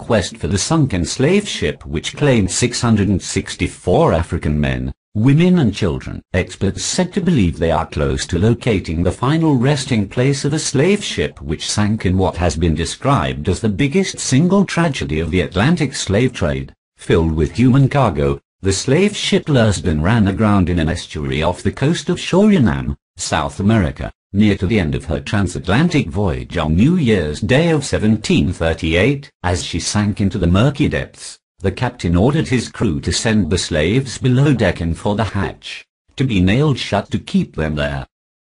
quest for the sunken slave ship which claimed 664 African men, women and children. Experts said to believe they are close to locating the final resting place of a slave ship which sank in what has been described as the biggest single tragedy of the Atlantic slave trade. Filled with human cargo, the slave ship Lursden ran aground in an estuary off the coast of Suriname, South America, near to the end of her transatlantic voyage on New Year's Day of 1738. As she sank into the murky depths, the captain ordered his crew to send the slaves below deck and for the hatch to be nailed shut to keep them there.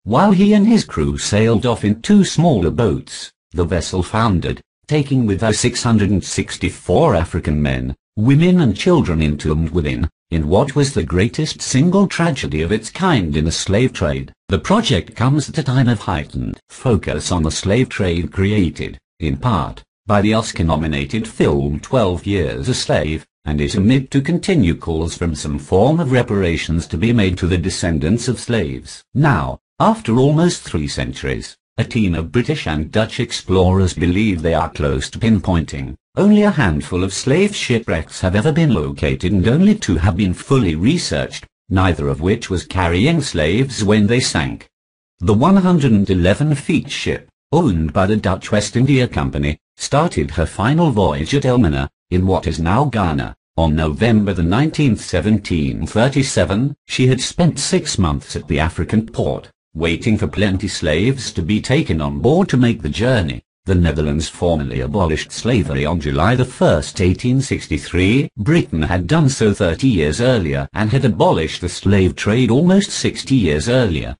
While he and his crew sailed off in two smaller boats, the vessel foundered, taking with her 664 African men, women and children entombed within, in what was the greatest single tragedy of its kind in the slave trade. The project comes at a time of heightened focus on the slave trade created, in part, by the Oscar-nominated film 12 Years a Slave, and is amid to continue calls from some form of reparations to be made to the descendants of slaves. Now, after almost 3 centuries, a team of British and Dutch explorers believe they are close to pinpointing. Only a handful of slave shipwrecks have ever been located and only 2 have been fully researched, neither of which was carrying slaves when they sank. The 111-feet ship, owned by the Dutch West India Company, started her final voyage at Elmina, in what is now Ghana, on November the 19th, 1737. She had spent 6 months at the African port, waiting for plenty slaves to be taken on board to make the journey. The Netherlands formally abolished slavery on July 1, 1863. Britain had done so 30 years earlier and had abolished the slave trade almost 60 years earlier.